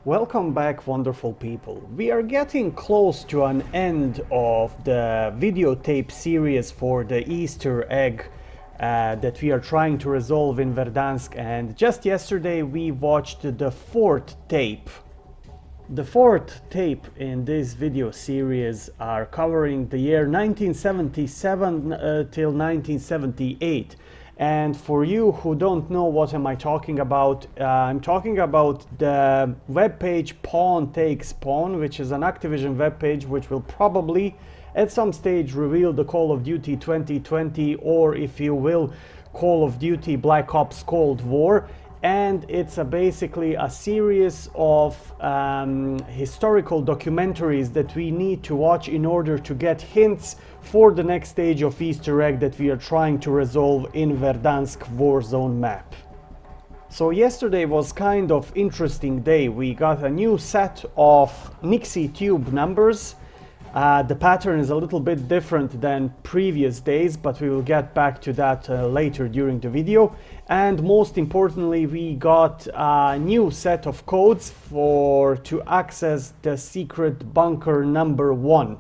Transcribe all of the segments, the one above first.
Welcome back, wonderful people. We are getting close to an end of the videotape series for the Easter egg that we are trying to resolve in Verdansk, and just yesterday we watched the fourth tape. The fourth tape in this video series are covering the year 1977 till 1978. And for you who don't know what am I talking about, I'm talking about the webpage pawntakespawn, which is an Activision webpage which will probably at some stage reveal the Call of Duty 2020, or if you will, Call of Duty Black Ops Cold War. And it's basically a series of historical documentaries that we need to watch in order to get hints for the next stage of Easter egg that we are trying to resolve in Verdansk Warzone map. So yesterday was kind of interesting day. We got a new set of Nixie tube numbers. The pattern is a little bit different than previous days, but we will get back to that later during the video. And most importantly, we got a new set of codes to access the secret bunker number 1,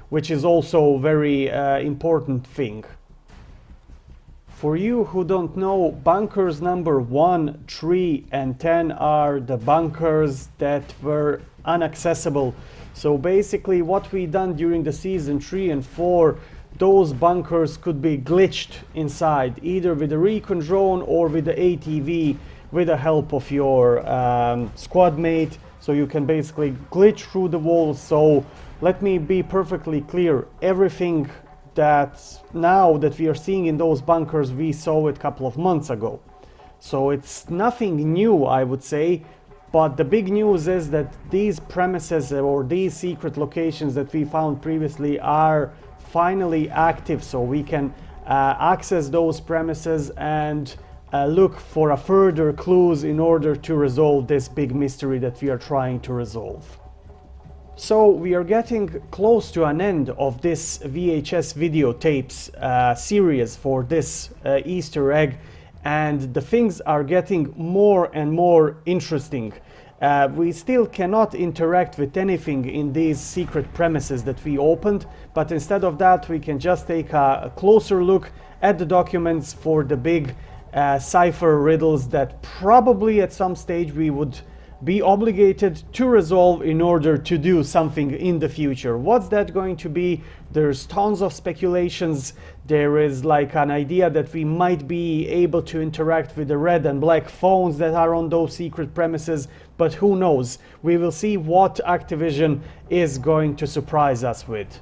which is also a very important thing. For you who don't know, bunkers number 1, 3 and 10 are the bunkers that were inaccessible. So basically what we done during the season 3 and 4, those bunkers could be glitched inside, either with a recon drone or with the ATV with the help of your squad mate. So you can basically glitch through the walls. So let me be perfectly clear, everything that now that we are seeing in those bunkers, we saw it a couple of months ago. So it's nothing new, I would say. But the big news is that these premises or these secret locations that we found previously are finally active, so we can access those premises and look for further clues in order to resolve this big mystery that we are trying to resolve. So we are getting close to an end of this VHS videotapes series for this Easter egg, and the things are getting more and more interesting. We still cannot interact with anything in these secret premises that we opened, but instead of that we can just take a closer look at the documents for the big cipher riddles that probably at some stage we would be obligated to resolve in order to do something in the future. What's that going to be? There's tons of speculations. There is like an idea that we might be able to interact with the red and black phones that are on those secret premises, but who knows? We will see what Activision is going to surprise us with.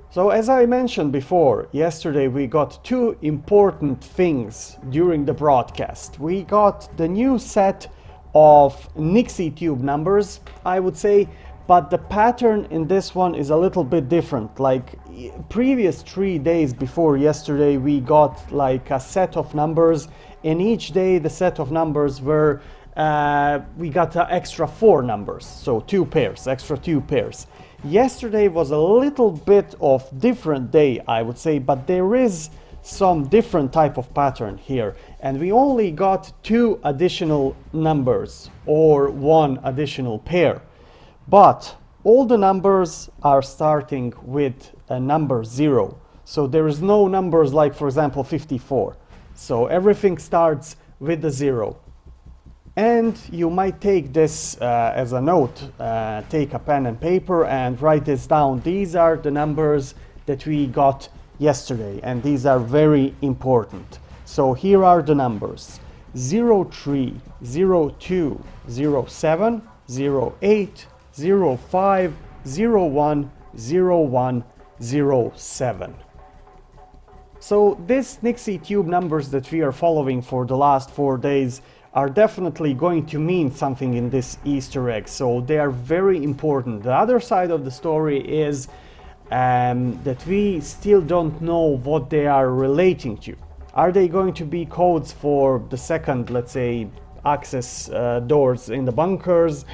So as I mentioned before, yesterday we got two important things during the broadcast. We got the new set of Nixie tube numbers, I would say, but the pattern in this one is a little bit different. Like previous 3 days before yesterday, we got like a set of numbers, and each day the set of numbers were we got extra 4 numbers, so 2 pairs, extra 2 pairs. Yesterday was a little bit of different day, I would say, but there is some different type of pattern here, and we only got 2 additional numbers or 1 additional pair, but all the numbers are starting with a number 0. So there is no numbers like, for example, 54. So everything starts with the 0. And you might take this as a note, take a pen and paper and write this down. These are the numbers that we got yesterday, and these are very important. So here are the numbers: 03, 02, 07, 08, 05, 01, 01, 07. So these Nixie tube numbers that we are following for the last 4 days are definitely going to mean something in this Easter egg, so they are very important. The other side of the story is that we still don't know what they are relating to. Are they going to be codes for the second, let's say, access doors in the bunkers?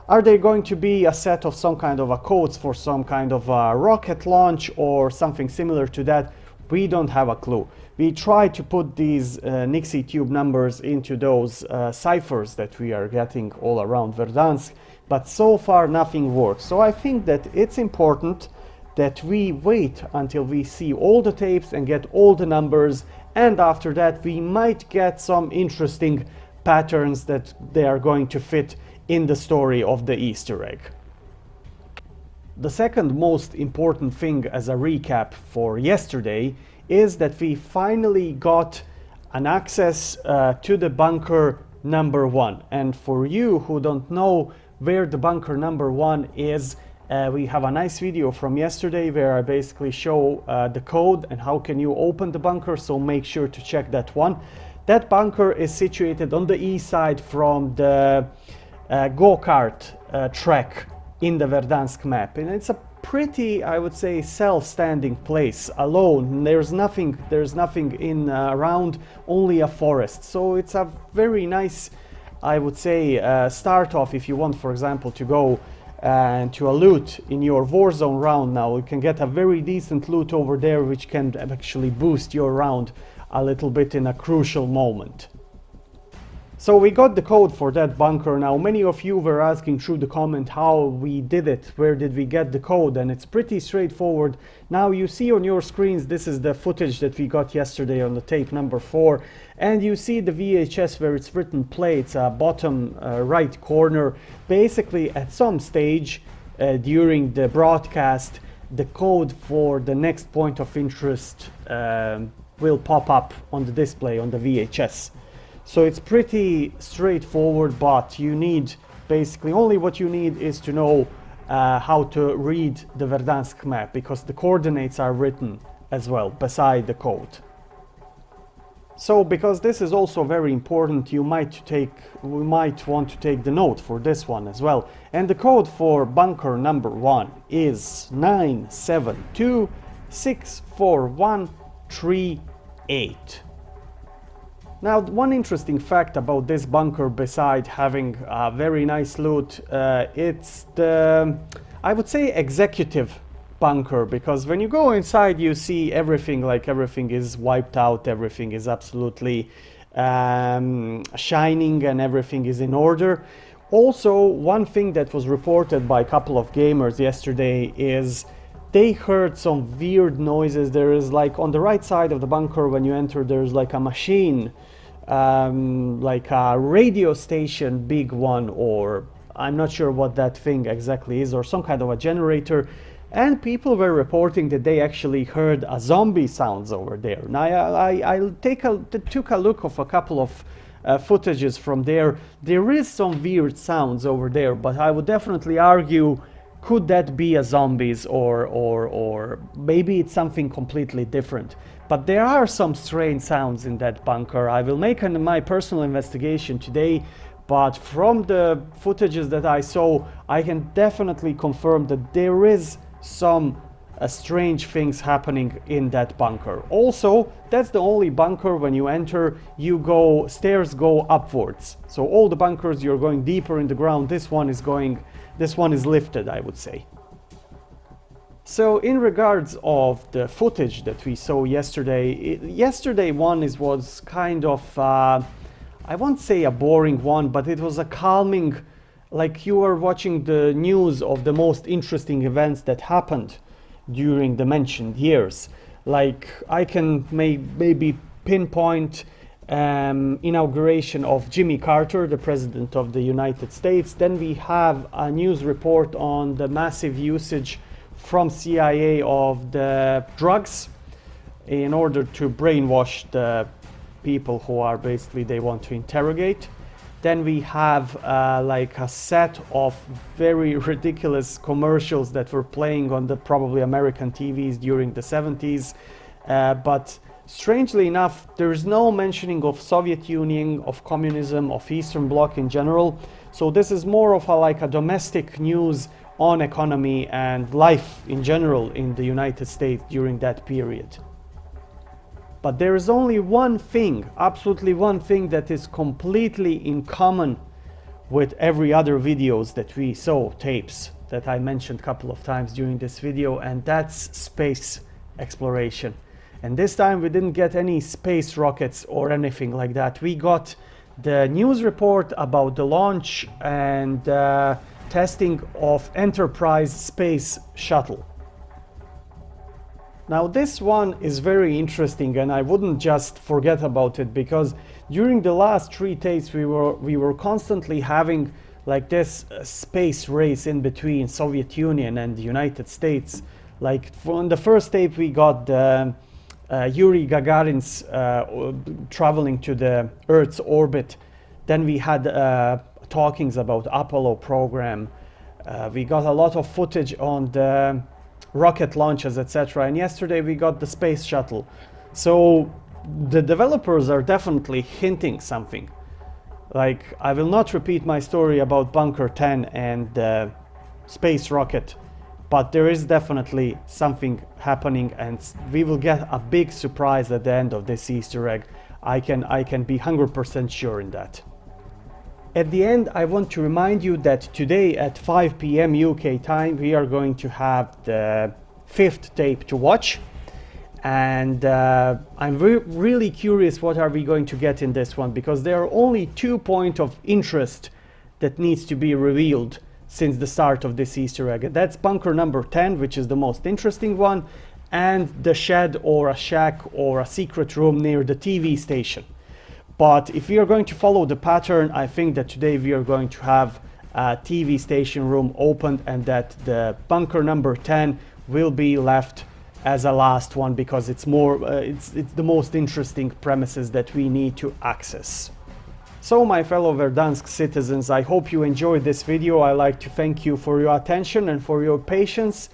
Are they going to be a set of some kind of codes for some kind of rocket launch or something similar to that? We don't have a clue. We try to put these Nixie tube numbers into those ciphers that we are getting all around Verdansk, but so far nothing works. So I think that it's important that we wait until we see all the tapes and get all the numbers, and after that we might get some interesting patterns that they are going to fit in the story of the Easter egg. The second most important thing as a recap for yesterday is that we finally got an access to the bunker number 1. And for you who don't know where the bunker number 1 is, we have a nice video from yesterday where I basically show the code and how can you open the bunker, so make sure to check that one. That bunker is situated on the east side from the go-kart track in the Verdansk map, and it's a pretty, I would say, self-standing place alone. There's nothing in around, only a forest, so it's a very nice, I would say, start off if you want, for example, to go to a loot in your Warzone round. Now you can get a very decent loot over there which can actually boost your round a little bit in a crucial moment. So we got the code for that bunker. Now many of you were asking through the comment how we did it, where did we get the code, and it's pretty straightforward. Now you see on your screens, this is the footage that we got yesterday on the tape number 4, and you see the VHS where it's written play. It's a bottom right corner. Basically at some stage during the broadcast, the code for the next point of interest will pop up on the display on the VHS. So it's pretty straightforward, but you need basically only what you need is to know how to read the Verdansk map, because the coordinates are written as well beside the code. So because this is also very important, we might want to take the note for this one as well. And the code for bunker number 1 is 972641338. Now, one interesting fact about this bunker, beside having a very nice loot, it's the, I would say, executive bunker, because when you go inside you see everything, like everything is wiped out, everything is absolutely shining and everything is in order. Also, one thing that was reported by a couple of gamers yesterday is they heard some weird noises. There is, like, on the right side of the bunker when you enter, there's like a machine, like a radio station, big one, or I'm not sure what that thing exactly is, or some kind of a generator, and people were reporting that they actually heard a zombie sounds over there. Now I took a look of a couple of footages from there. There is some weird sounds over there, but I would definitely argue, could that be a zombies, or maybe it's something completely different. But there are some strange sounds in that bunker. I will make my personal investigation today, but from the footages that I saw, I can definitely confirm that there is some strange things happening in that bunker. Also, that's the only bunker when you enter, stairs go upwards. So all the bunkers, you're going deeper in the ground. This one is lifted, I would say. So in regards of the footage that we saw yesterday, yesterday one was kind of, I won't say a boring one, but it was a calming, like you were watching the news of the most interesting events that happened during the mentioned years. Like I can maybe pinpoint inauguration of Jimmy Carter, the President of the United States. Then we have a news report on the massive usage from CIA of the drugs in order to brainwash the people who are basically they want to interrogate. Then we have like a set of very ridiculous commercials that were playing on the probably American TVs during the 70s, but strangely enough there is no mentioning of Soviet Union, of communism, of Eastern Bloc in general. So this is more of like a domestic news on economy and life in general in the United States during that period. But there is only one thing, absolutely one thing, that is completely in common with every other videos that we saw, tapes that I mentioned a couple of times during this video, and that's space exploration. And this time we didn't get any space rockets or anything like that. We got the news report about the launch and testing of Enterprise space shuttle. Now this one is very interesting, and I wouldn't just forget about it, because during the last 3 tapes we were constantly having like this space race in between Soviet Union and the United States. Like on the first tape we got Yuri Gagarin's traveling to the Earth's orbit. Then we had talkings about Apollo program. We got a lot of footage on the rocket launches, etc. And yesterday we got the space shuttle. So the developers are definitely hinting something. Like, I will not repeat my story about Bunker 10 and the space rocket, but there is definitely something happening, and we will get a big surprise at the end of this Easter egg. I can be 100% sure in that. At the end, I want to remind you that today at 5 p.m. UK time, we are going to have the 5th tape to watch. And I'm really curious what are we going to get in this one, because there are only 2 points of interest that needs to be revealed since the start of this Easter egg. And that's bunker number 10, which is the most interesting one, and the shed or a shack or a secret room near the TV station. But if we are going to follow the pattern, I think that today we are going to have a TV station room opened, and that the bunker number 10 will be left as a last one, because it's more it's the most interesting premises that we need to access. So my fellow Verdansk citizens, I hope you enjoyed this video. I like to thank you for your attention and for your patience,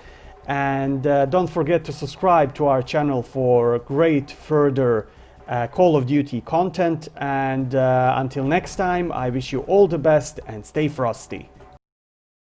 and don't forget to subscribe to our channel for great further Call of Duty content. And until next time, I wish you all the best and stay frosty.